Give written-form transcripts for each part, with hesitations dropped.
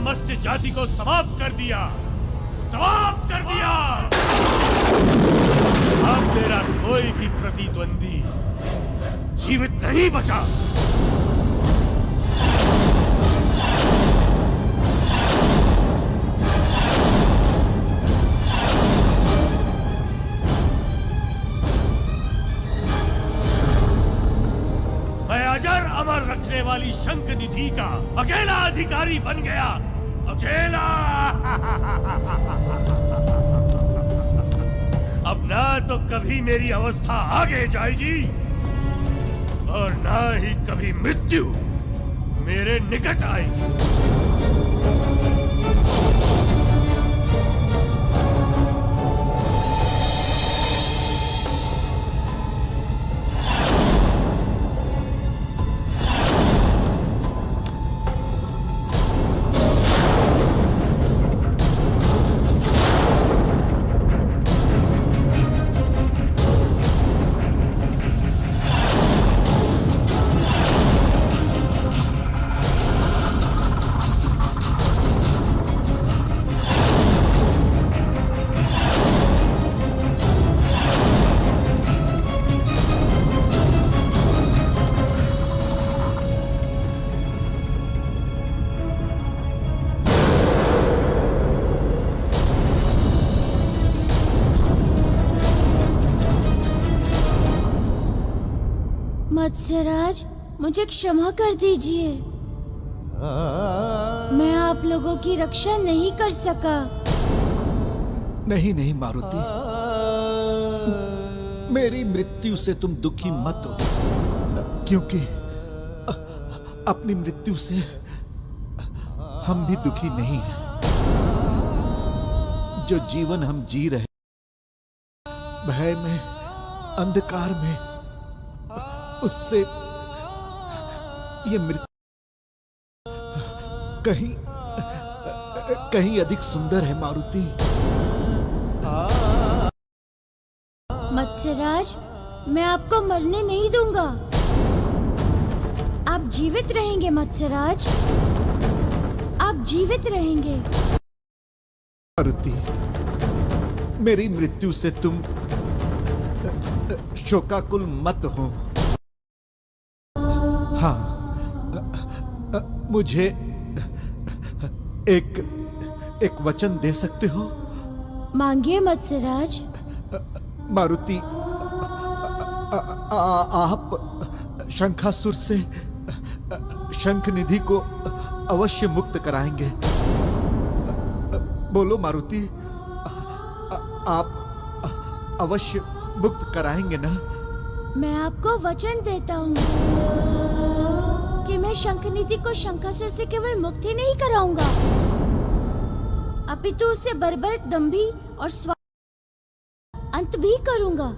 मस्त जाति को समाप्त कर दिया, समाप्त कर दिया। अब मेरा कोई भी प्रतिद्वंदी जीवित नहीं बचा। अमर रखने वाली शंख निधि का अकेला अधिकारी बन गया, अकेला। अब ना तो कभी मेरी अवस्था आगे जाएगी और ना ही कभी मृत्यु मेरे निकट आएगी। मत्स्यराज, मुझे क्षमा कर दीजिए। मैं आप लोगों की रक्षा नहीं कर सका। नहीं नहीं मारुति, मेरी मृत्यु से तुम दुखी मत हो, क्योंकि अपनी मृत्यु से हम भी दुखी नहीं हैं। जो जीवन हम जी रहे, भय में, अंधकार में, उससे ये मृत्यु कहीं अधिक सुंदर है मारुति। मत्स्यराज, मैं आपको मरने नहीं दूंगा। आप जीवित रहेंगे मत्स्यराज, आप जीवित रहेंगे। मारुति, मेरी मृत्यु से तुम शोकाकुल मत हो। हाँ, मुझे एक वचन दे सकते हो? मांगिए मत्स्यराज। मारुति, आप शंखासुर से शंख निधि को अवश्य मुक्त कराएंगे। बोलो मारुति, आप अवश्य मुक्त कराएंगे ना? मैं आपको वचन देता हूँ कि मैं शंखनिधि को शंखासुर से केवल मुक्त ही नहीं कराऊंगा, अपितु उसे बर्बर, दंभी और अंत भी करूंगा।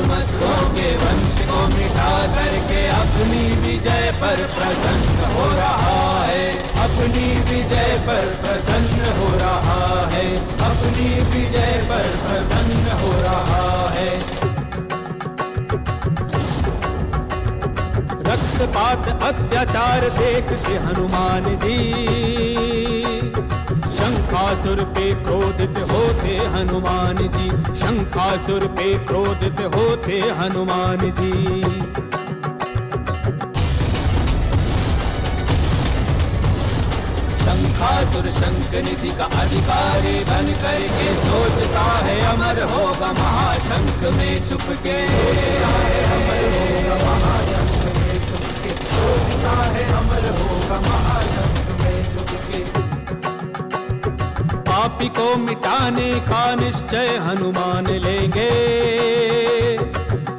मत्स्यों के वंश को मिटा करके अपनी विजय पर प्रसन्न हो रहा है, अपनी विजय पर प्रसन्न हो रहा है, अपनी विजय पर प्रसन्न हो रहा है। रक्तपात अत्याचार देख के हनुमान जी शंखासुर पे क्रोधित होते हनुमान जी, शंखासुर पे क्रोधित होते हनुमान जी। शंखासुर शंखनिधि का अधिकारी बन करके सोचता है अमर होगा महाशंख में छुपके, अमर होगा महाशंख में छुपके, सोचता है अमर होगा महाशंख में छुपके। पापी को मिटाने का निश्चय हनुमान लेंगे।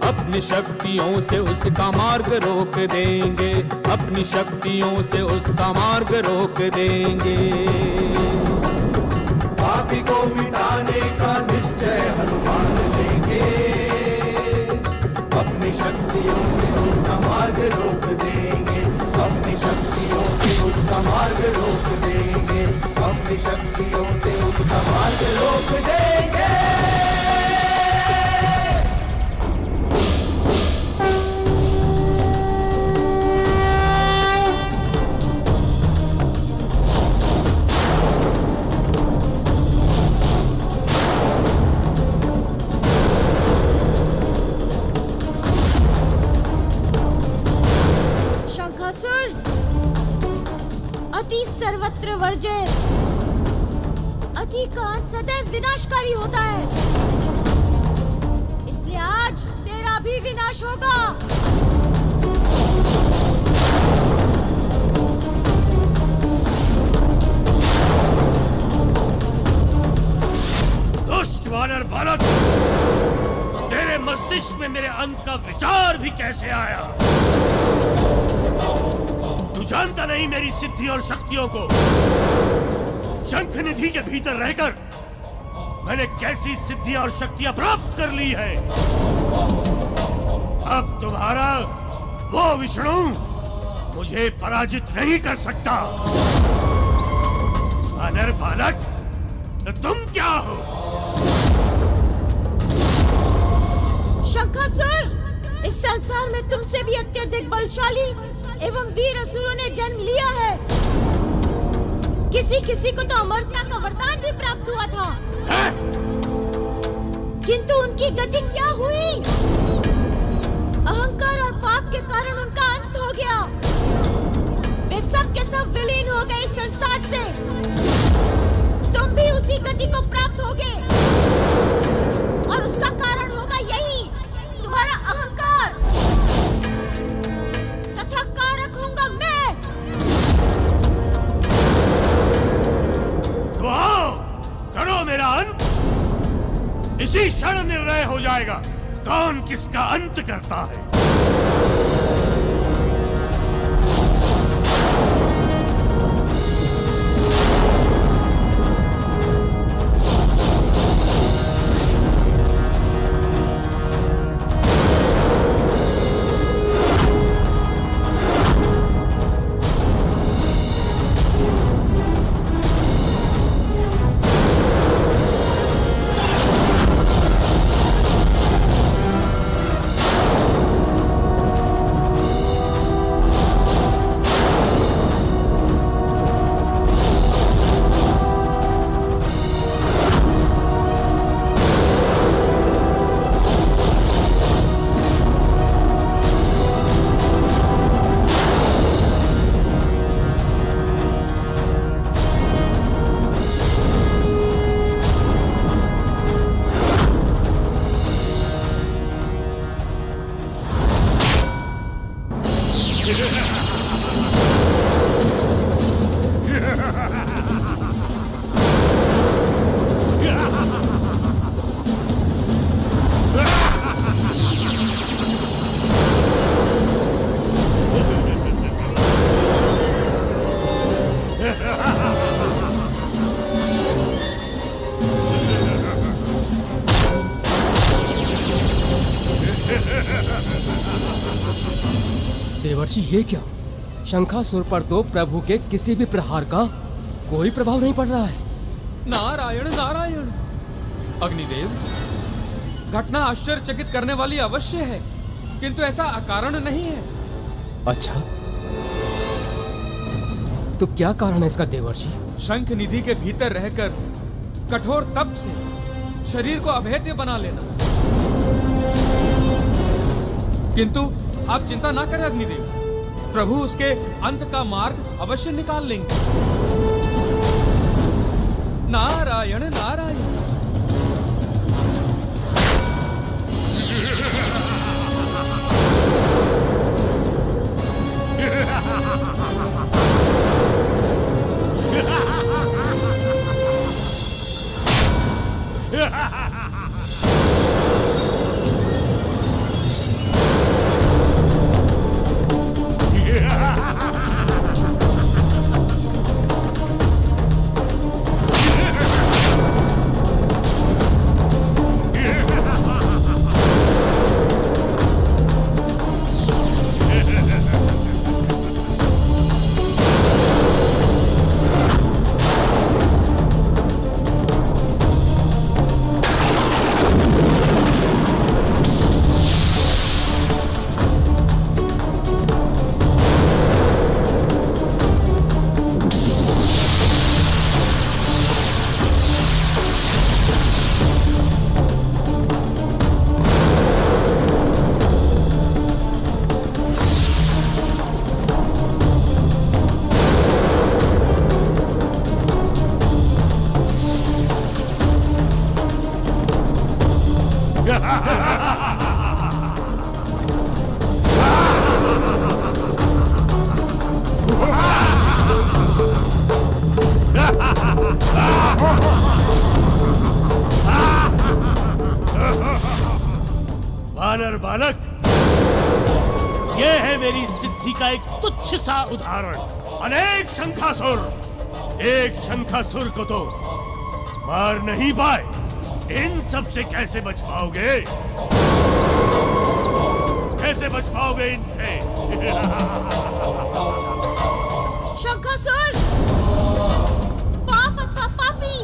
अपनी शक्तियों से उसका मार्ग रोक देंगे, अपनी शक्तियों से उसका मार्ग रोक देंगे। पापी को मिटाने का निश्चय हनुमान लेंगे, अपनी शक्तियों से उसका मार्ग रोक देंगे, अपनी शक्तियों से उसका मार्ग रोक देंगे, अपनी शक्तियों से उसका मार्ग रोक देंगे। अति सर्वत्र वर्जय। अति का अंत सदैव विनाशकारी होता है, इसलिए आज तेरा भी विनाश होगा। दुष्ट वानर बालक, तेरे मस्तिष्क में मेरे अंत का विचार भी कैसे आया? तू जानता नहीं मेरी सिद्धि और शक्तियों को। शंख निधि के भीतर रहकर मैंने कैसी सिद्धि और शक्तियां प्राप्त कर ली है। अब तुम्हारा वो विष्णु मुझे पराजित नहीं कर सकता। वानर बालक, तो तुम क्या हो? शंखासुर, इस संसार में तुमसे भी अत्यधिक बलशाली एवं वीर असुरों ने जन्म लिया है। किसी किसी को तो अमरता का वरदान भी प्राप्त हुआ था, किंतु उनकी गति क्या हुई? अहंकार और पाप के कारण उनका अंत हो गया। वे सब के सब विलीन हो गए इस संसार से। तुम भी उसी गति को प्राप्त होगे और उसका कारण होगा यही तुम्हारा अहंकार, तथा कारक होऊंगा मैं। तो आओ, करो मेरा अंत। इसी क्षण निर्णय हो जाएगा कौन किसका अंत करता है। देवर्षि, ये क्या? शंखासुर पर तो प्रभु के किसी भी प्रहार का कोई प्रभाव नहीं पड़ रहा है। नारायण नारायण। अग्निदेव, घटना आश्चर्यचकित करने वाली अवश्य है, किंतु ऐसा अकारण नहीं है। अच्छा, तो क्या कारण है इसका देवर्षि? शंख निधि के भीतर रहकर कठोर तप से शरीर को अभेद्य बना लेना। किंतु आप चिंता ना करें अग्निदेव, प्रभु उसके अंत का मार्ग अवश्य निकाल लेंगे। नारायण नारायण। वानर बालक, ये है मेरी सिद्धि का एक तुच्छ सा उदाहरण। अनेक शंखासुर, एक शंखासुर को तो मार नहीं पाए, इन सब से कैसे बच पाओगे? कैसे बच पाओगे इनसे? शंखासुर, पाप अथवा पापी,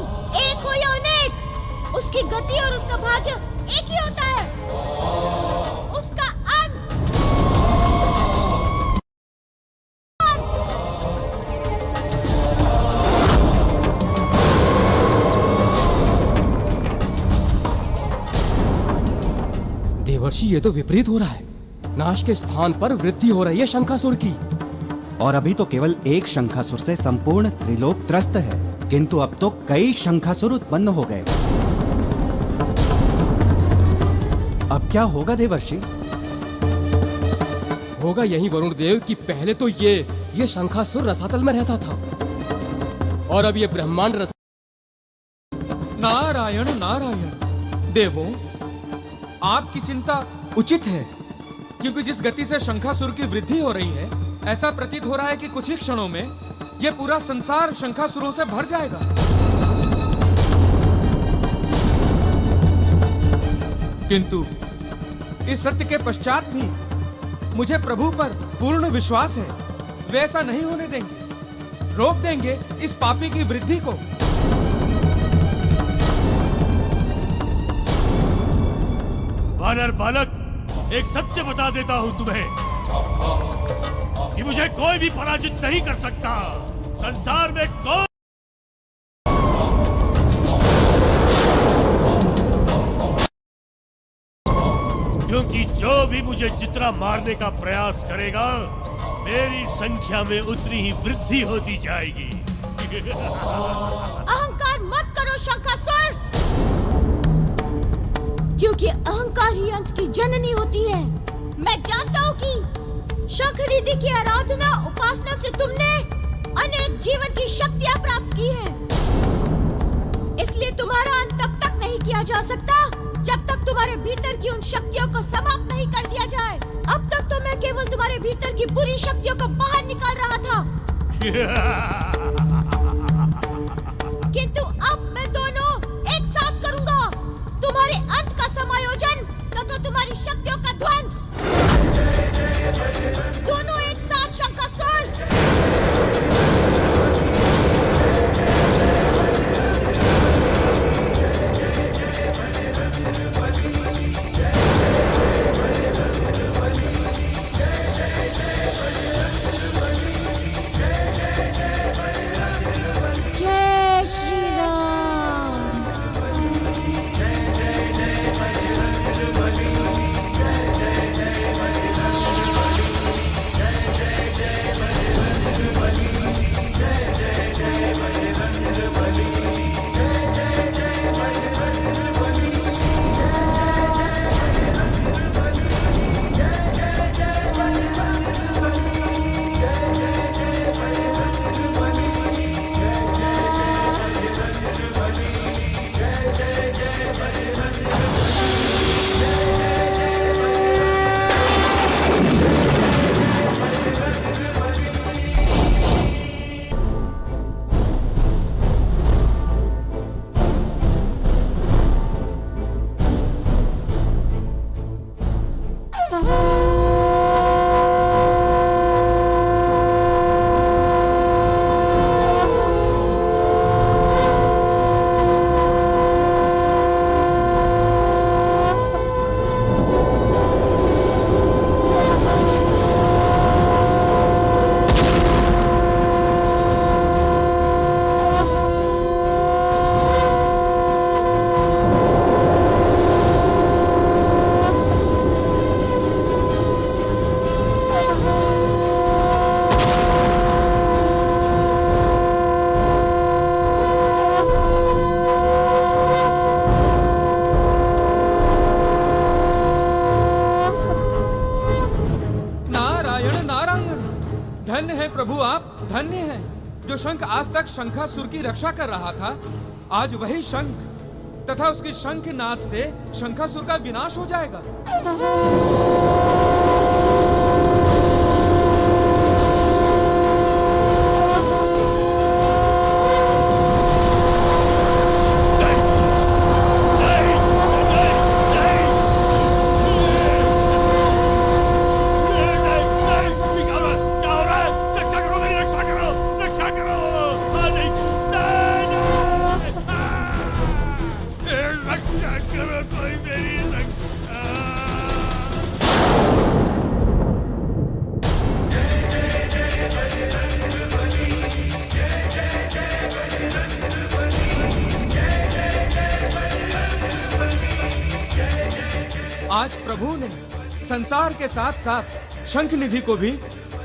एक हो या अनेक, उसकी गति और उसका भाग्य एक ही होता है। उसका अंत देवर्षि, ये तो विपरीत हो रहा है। नाश के स्थान पर वृद्धि हो रही है शंखासुर की। और अभी तो केवल एक शंखासुर से संपूर्ण त्रिलोक त्रस्त है, किंतु अब तो कई शंखासुर उत्पन्न हो गए। अब क्या होगा देवर्षि? होगा यही वरुण देव कि पहले तो ये शंखासुर रसातल में रहता था और अब ये ब्रह्मांड रस। नारायण नारायण। देवों, आपकी चिंता उचित है, क्योंकि जिस गति से शंखासुर की वृद्धि हो रही है, ऐसा प्रतीत हो रहा है कि कुछ ही क्षणों में यह पूरा संसार शंखासुरों से भर जाएगा। किंतु इस सत्य के पश्चात भी मुझे प्रभु पर पूर्ण विश्वास है। वे ऐसा नहीं होने देंगे, रोक देंगे इस पापी की वृद्धि को। वानर बालक, एक सत्य बता देता हूं तुम्हें कि मुझे कोई भी पराजित नहीं कर सकता। संसार में कोई क्योंकि जो भी मुझे जितना मारने का प्रयास करेगा, मेरी संख्या में उतनी ही वृद्धि होती जाएगी। अहंकार मत करो शंखासुर, क्योंकि अहंकार ही अंत की जननी होती है। मैं जानता हूँ कि शंखनिधि की आराधना उपासना से तुमने अनेक जीवन की शक्तियाँ प्राप्त की हैं। इसलिए तुम्हारा अंत तब तक नहीं किया जा सकता जब तक तुम्हारे भीतर की उन शक्तियों को समाप्त नहीं कर दिया जाए। अब तक तो मैं केवल तुम्हारे भीतर की बुरी शक्तियों को बाहर निकाल रहा था, किंतु अब मैं दोनों एक साथ करूंगा, तुम्हारे अंत का समायोजन तथा तुम्हारी शक्तियों का ध्वंस। दोनों एक साथ शंखासुर। जय श्री राम। जो शंख आज तक शंखासुर की रक्षा कर रहा था, आज वही शंख तथा उसकी शंख नाद से शंखासुर का विनाश हो जाएगा। आज प्रभु ने संसार के साथ साथ शंख निधि को भी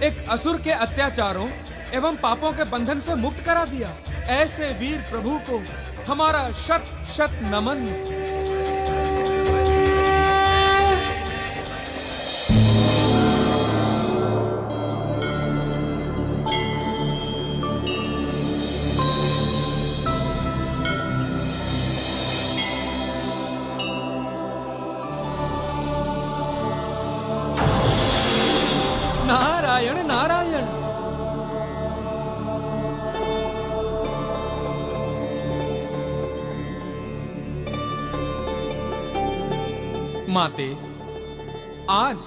एक असुर के अत्याचारों एवं पापों के बंधन से मुक्त करा दिया। ऐसे वीर प्रभु को हमारा शत शत नमन। नारायण नारायण। माते, आज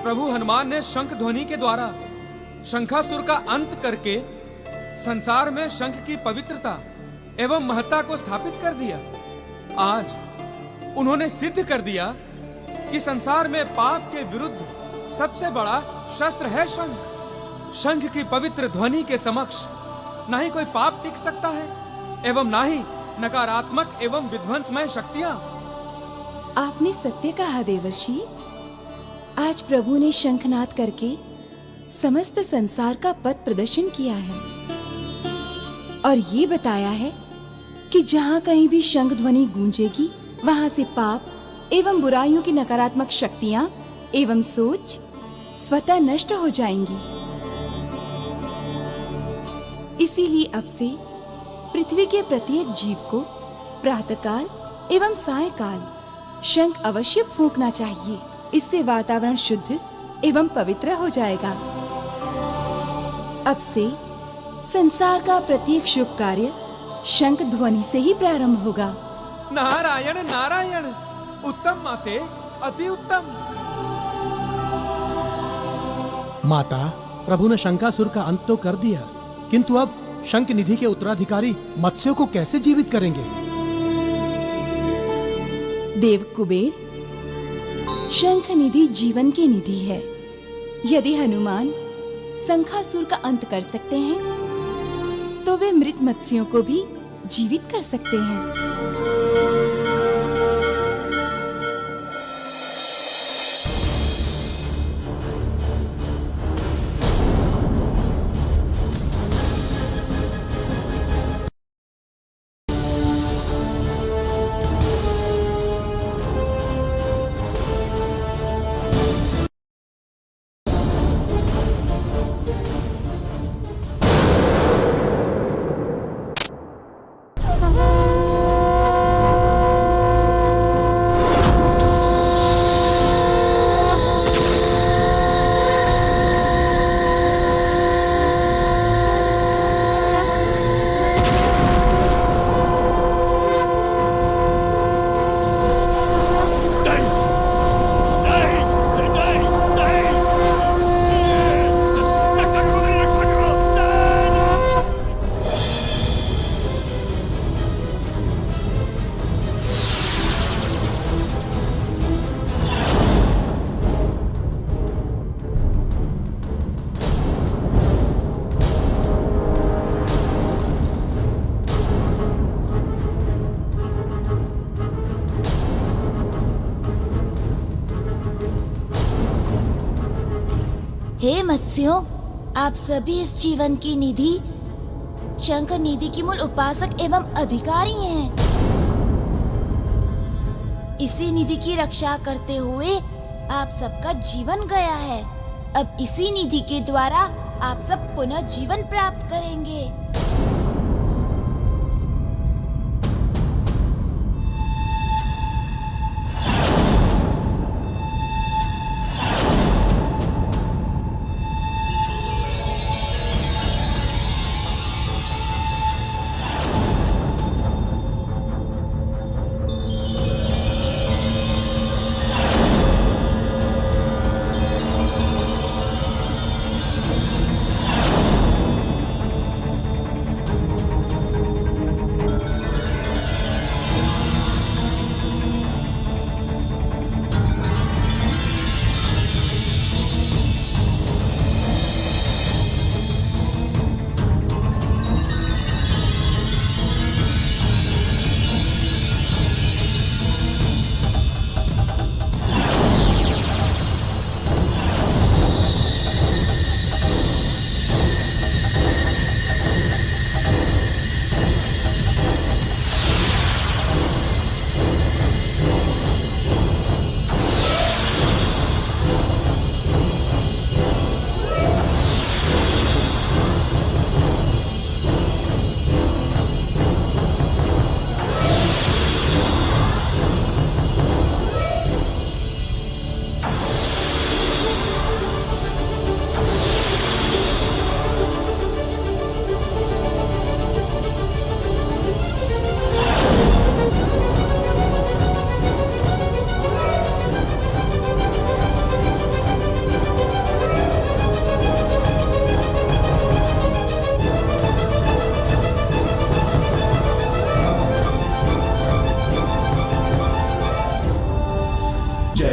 प्रभु हनुमान ने शंख ध्वनि के द्वारा शंखासुर का अंत करके संसार में शंख की पवित्रता एवं महत्ता को स्थापित कर दिया। आज उन्होंने सिद्ध कर दिया कि संसार में पाप के विरुद्ध सबसे बड़ा शस्त्र है शंख। शंख की पवित्र ध्वनि के समक्ष ना ही कोई पाप टिक सकता है एवं ना ही नकारात्मक एवं विध्वंसमय शक्तियां। आपने सत्य कहा देवर्षि। आज प्रभु ने शंखनाद करके समस्त संसार का पथ प्रदर्शन किया है और ये बताया है कि जहाँ कहीं भी शंख ध्वनि गूंजेगी वहाँ से पाप एवं बुराइयों की नकारात्मक शक्तियाँ एवं सोच स्वतः नष्ट हो जाएंगी। इसीलिए अब से पृथ्वी के प्रत्येक जीव को प्रातःकाल एवं सायंकाल शंख अवश्य फूंकना चाहिए। इससे वातावरण शुद्ध एवं पवित्र हो जाएगा। अब से संसार का प्रत्येक शुभ कार्य शंख ध्वनि से ही प्रारंभ होगा। नारायण नारायण। उत्तम माते, अति उत्तम। माता, प्रभु ने शंखासुर का अंत तो कर दिया, किंतु अब शंख निधि के उत्तराधिकारी मत्स्यों को कैसे जीवित करेंगे? देव कुबेर, शंख निधि जीवन की निधि है। यदि हनुमान शंखासुर का अंत कर सकते हैं तो वे मृत मत्स्यों को भी जीवित कर सकते हैं। हे मत्स्यों, आप सभी इस जीवन की निधि शंख निधि की मूल उपासक एवं अधिकारी हैं। इसी निधि की रक्षा करते हुए आप सबका जीवन गया है। अब इसी निधि के द्वारा आप सब पुनः जीवन प्राप्त करेंगे।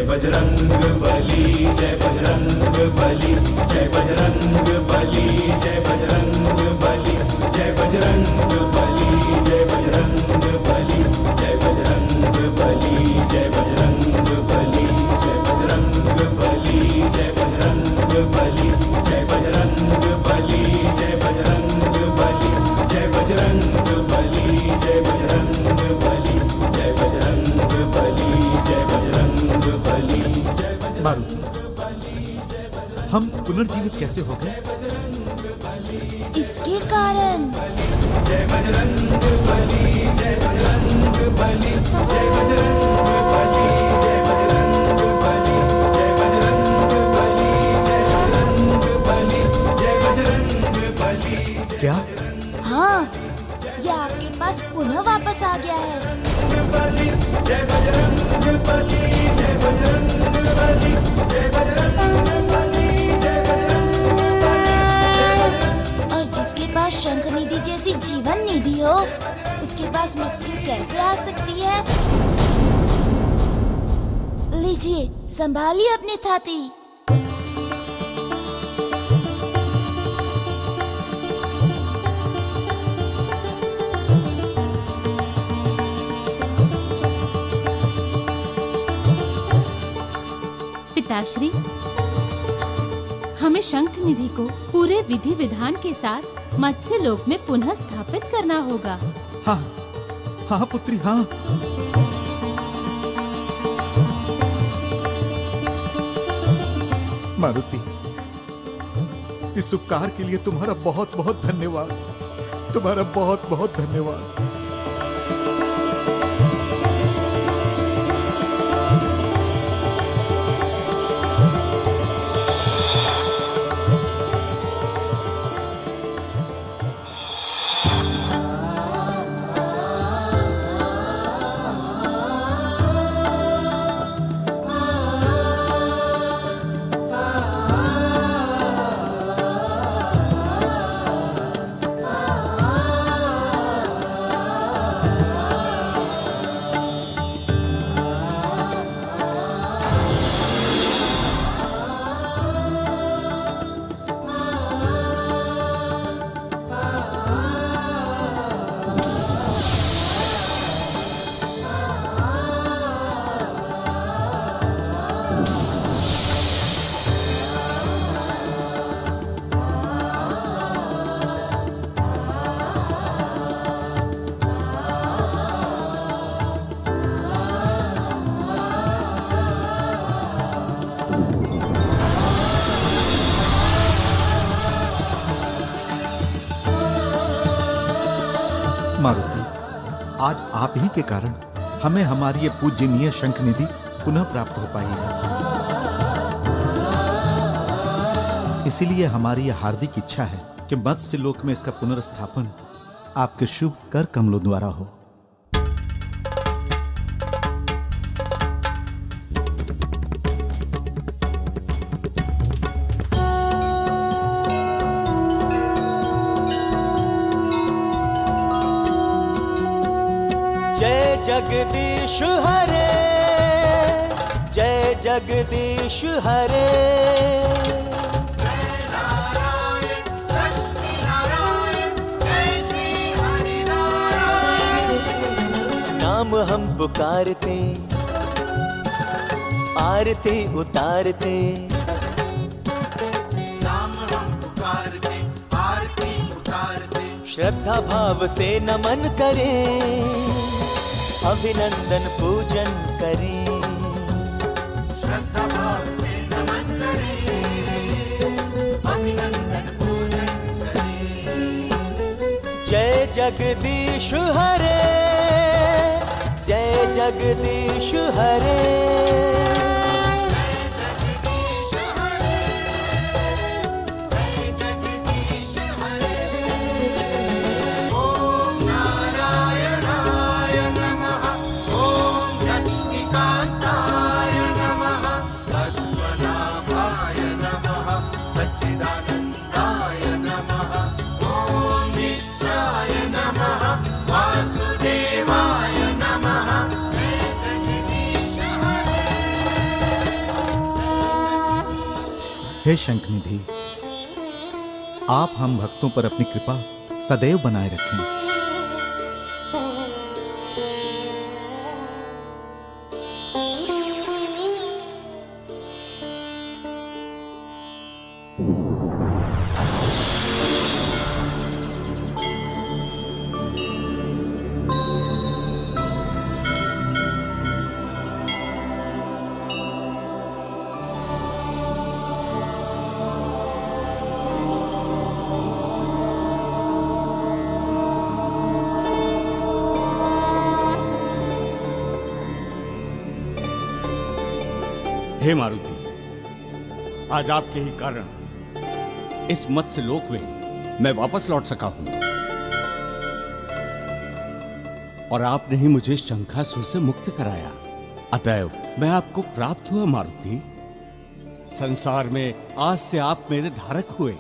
बजरंग बली, जय बजरंग बली, जय बजरंग बली, जय बजरंग बली, जय बजरंग बली, जय बजरंग बली, जय बजरंग बली, जय बजरंग बली, जय बजरंग बली, जय बजरंग बली, जय बजरंग बली, जय बजरंग बली, जय बजरंग बली, जय बजरंग बली, जय बजरंग बली, जय बजरंग बली। मारुति, हम पुनर्जीवित कैसे हो गए? इसके कारण जय बजरंग बली, जय बजरंग बली, जय बजरंग बली, जय बजरंग बली, जय बजरंग बली, जय बजरंग बली, जय बजरंग बली। क्या? हाँ, ये आपके पास पुनः वापस आ गया है। जय बजरंग बली, जय बजरंग बली, जय बजरंग बली, जय बजरंग बली। और जिसके पास शंख निधि जैसी जीवन निधि हो, उसके पास मृत्यु कैसे आ सकती है? लीजिए, संभालिए अपनी थाती। पिताश्री, हमें शंख निधि को पूरे विधि विधान के साथ मत्स्य लोक में पुनः स्थापित करना होगा। हाँ, हाँ पुत्री, हाँ। मारुति, इस उपकार के लिए तुम्हारा बहुत बहुत धन्यवाद। तुम्हारा बहुत बहुत धन्यवाद। आप ही के कारण हमें हमारी ये पूज्यनीय शंख निधि पुनः प्राप्त हो पाई है। इसीलिए हमारी यह हार्दिक इच्छा है कि मत्स्य लोक में इसका पुनर्स्थापन आपके शुभ कर कमलों द्वारा हो। जय जगदीश हरे, जय जगदीश हरे। नाम हम पुकारते, आरती उतारते। नाम हम पुकारते, आरती उतारते। श्रद्धा भाव से नमन करें, अभिनंदन पूजन करें। श्रद्धा भाव से नमन करें, अभिनंदन पूजन करें। जय जगदीश हरे, जय जगदीश हरे। हे शंखनिधि, आप हम भक्तों पर अपनी कृपा सदैव बनाए रखें। हे मारुति, आज आपके ही कारण इस मत्स्य लोक में मैं वापस लौट सका हूं। और आपने ही मुझे शंखासुर से मुक्त कराया, अतएव मैं आपको प्राप्त हुआ मारुति। संसार में आज से आप मेरे धारक हुए।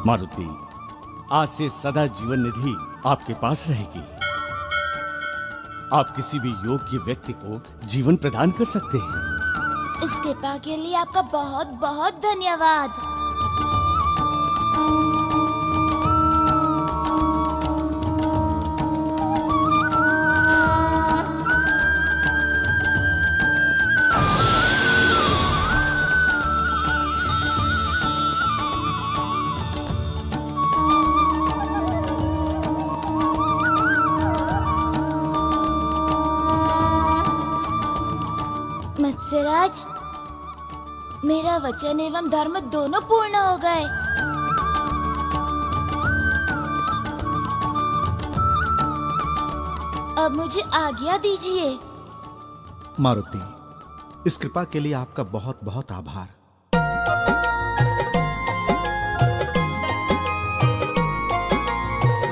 मारुति, आज से सदा जीवन निधि आपके पास रहेगी। आप किसी भी योग्य व्यक्ति को जीवन प्रदान कर सकते हैं। इस कृपा के लिए आपका बहुत बहुत धन्यवाद। मत्स्यराज, मेरा वचन एवं धर्म दोनों पूर्ण हो गए। अब मुझे आज्ञा दीजिए। मारुति, इस कृपा के लिए आपका बहुत बहुत आभार।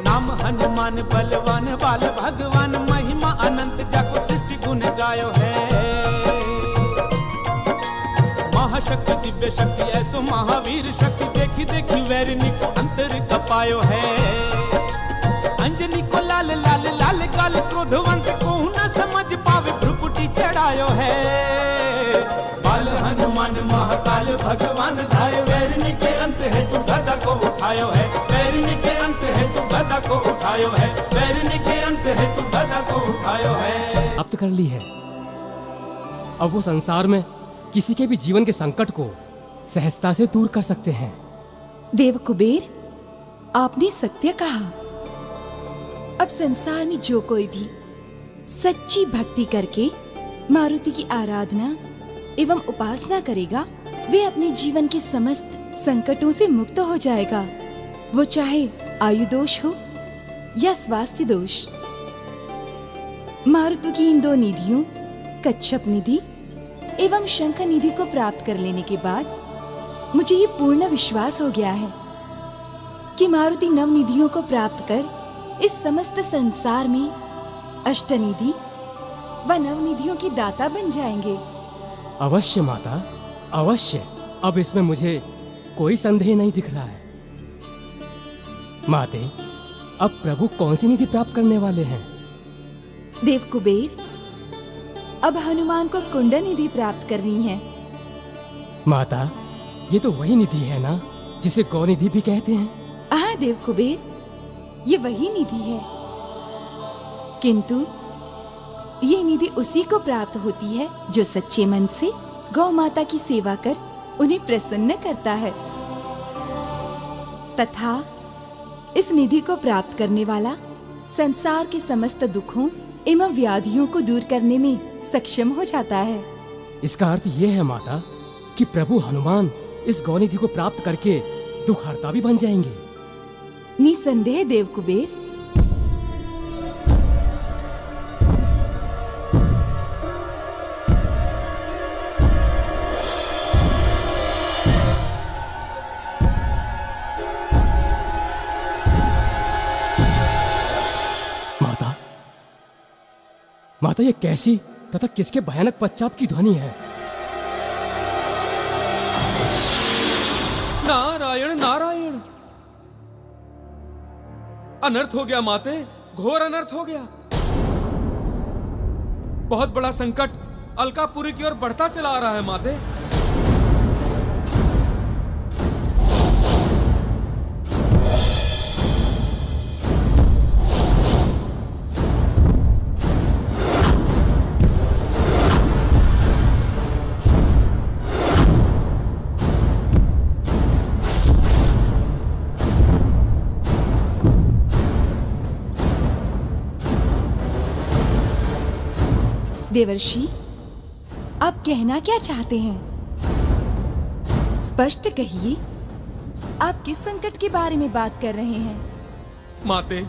नाम हनुमान बलवान बाल भगवान, महिमा अनंत जाको सृष्टि गुण गायो है। महाशक्ति दिव्य शक्ति ऐसो महावीर शक्ति, देखी देखी वैरिणी को अंतर कपायो है। अंजनी को लाल लाल लाल काल क्रोधवंत को न समझ पावे भ्रुकुटी चढ़ायो है। बाल हनुमान महाकाल भगवान धाय, वैरिणी के अंत है तू गदा को उठायो है। वैरिणी के अंत है तू गदा को उठायो है। वैरिणी के अंत है तू गदा को उठायो है। अब तो कर ली है। अब वो संसार में किसी के भी जीवन के संकट को सहजता से दूर कर सकते हैं। देव कुबेर, आपने सत्य कहा। अब संसार में जो कोई भी सच्ची भक्ति करके मारुति की आराधना एवं उपासना करेगा, वे अपने जीवन के समस्त संकटों से मुक्त हो जाएगा। वो चाहे आयु दोष हो या स्वास्थ्य दोष। मारुति की इन दो निधियों, कच्छप निधि एवं शंख निधि को प्राप्त कर लेने के बाद मुझे ये पूर्ण विश्वास हो गया है कि मारुति नवनिधियों को प्राप्त कर इस समस्त संसार में अष्टनिधि व नवनिधियों की दाता बन जाएंगे। अवश्य माता, अवश्य। अब इसमें मुझे कोई संदेह नहीं दिख रहा है। माते, अब प्रभु कौन सी निधि प्राप्त करने वाले हैं? देव कुबेर, अब हनुमान को कुंडल निधि प्राप्त करनी है। माता, ये तो वही निधि है ना जिसे गौ निधि भी कहते हैं? हाँ देव कुबेर, ये वही निधि है, किंतु ये निधि उसी को प्राप्त होती है जो सच्चे मन से गौ माता की सेवा कर उन्हें प्रसन्न करता है। तथा इस निधि को प्राप्त करने वाला संसार के समस्त दुखों एवं व्याधियों को दूर करने में सक्षम हो जाता है। इसका अर्थ ये है माता कि प्रभु हनुमान इस गौ निधि को प्राप्त करके दुखहर्ता भी बन जाएंगे। निसंदेह देव कुबेर। माता, माता, ये कैसी तथा किसके भयानक पश्चाप की ध्वनि है? नारायण नारायण। अनर्थ हो गया माते, घोर अनर्थ हो गया। बहुत बड़ा संकट अलकापुरी की ओर बढ़ता चला आ रहा है माते। देवर्षि, आप कहना क्या चाहते हैं? स्पष्ट कहिए, आप किस संकट के बारे में बात कर रहे हैं? माते,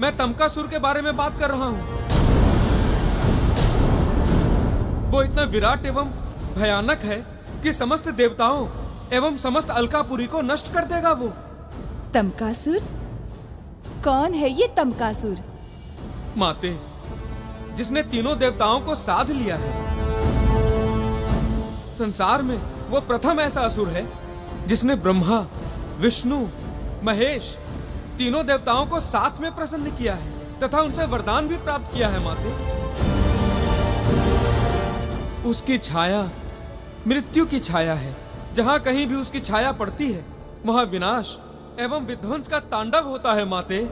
मैं तमकासुर के बारे में बात कर रहा हूं। वो इतना विराट एवं भयानक है कि समस्त देवताओं एवं समस्त अलकापुरी को नष्ट कर देगा वो। तमकासुर? कौन है ये तमकासुर? माते, जिसने तीनों देवताओं को साध लिया है। संसार में वो प्रथम ऐसा असुर है जिसने ब्रह्मा, विष्णु, महेश तीनों देवताओं को साथ में प्रसन्न किया है तथा उनसे वरदान भी प्राप्त किया है माते। उसकी छाया मृत्यु की छाया है। जहां कहीं भी उसकी छाया पड़ती है वहां विनाश एवं विध्वंस का तांडव होता है माते।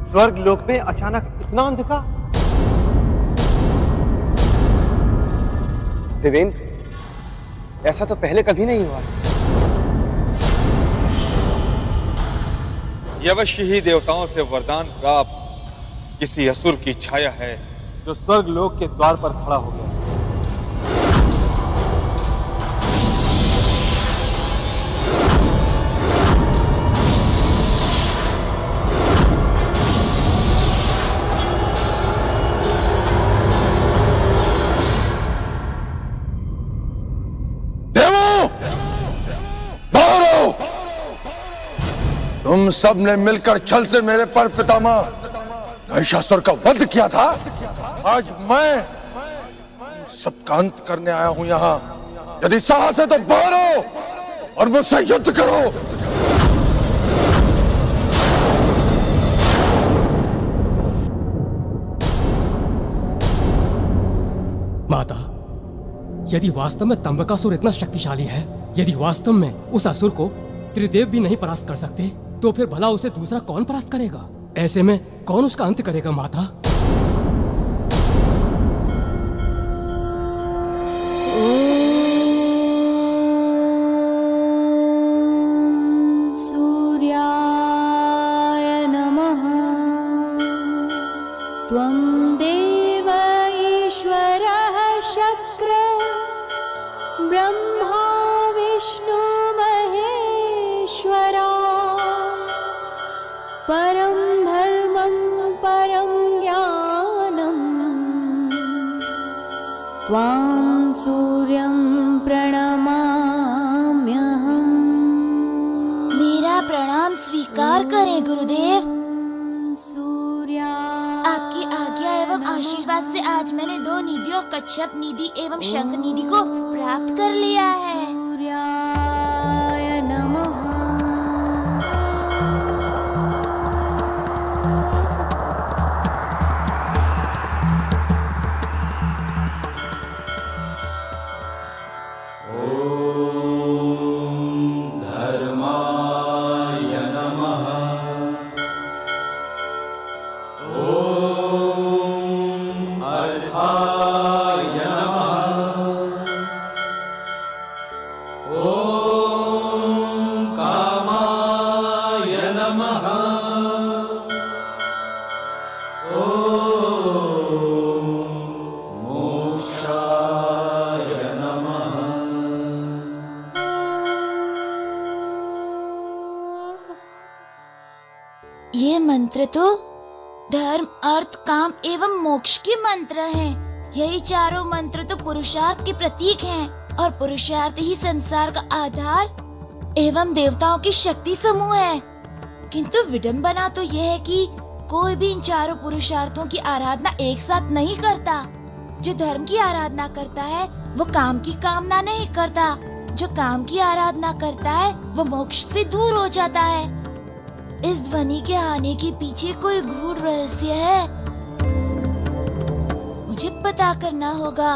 स्वर्ग लोक में अचानक इतना अंधकार? देवेंद्र, ऐसा तो पहले कभी नहीं हुआ। ये अवश्य ही देवताओं से वरदान प्राप्त किसी असुर की छाया है जो स्वर्ग लोक के द्वार पर खड़ा हो गया। तुम सब ने मिलकर छल से मेरे पर पितामह महिषासुर का वध किया था। आज मैं सबका अंत करने आया हूं यहाँ। यदि साहस है तो बाहर आओ और मुझसे युद्ध करो। माता, यदि वास्तव में तंबकासुर इतना शक्तिशाली है, यदि वास्तव में उस असुर को त्रिदेव भी नहीं परास्त कर सकते, तो फिर भला उसे दूसरा कौन परास्त करेगा? ऐसे में कौन उसका अंत करेगा माता? सूर्याय नमः। त्वं देव ईश्वरः शक्र ब्रह्मा विष्णु महेश्वरा। परं धर्मं परं ज्ञानम् त्वां सूर्यं प्रणमाम्यहम्। मेरा प्रणाम स्वीकार करें गुरुदेव। सूर्या। आपकी आज्ञा एवं आशीर्वाद से आज मैंने 2 निधियों कच्छप निधि एवं शंख निधि को प्राप्त कर लिया है। सूर्याय नमः। ये मंत्र तो धर्म, अर्थ, काम एवं मोक्ष के मंत्र हैं। यही चारों मंत्र तो पुरुषार्थ के प्रतीक हैं और पुरुषार्थ ही संसार का आधार एवं देवताओं की शक्ति समूह है। किंतु विडंबना तो यह है कि कोई भी इन चारों पुरुषार्थों की आराधना एक साथ नहीं करता। जो धर्म की आराधना करता है वो काम की कामना नहीं करता, जो काम की आराधना करता है वो मोक्ष से दूर हो जाता है। इस ध्वनि के आने के पीछे कोई गूढ़ रहस्य है, मुझे पता करना होगा।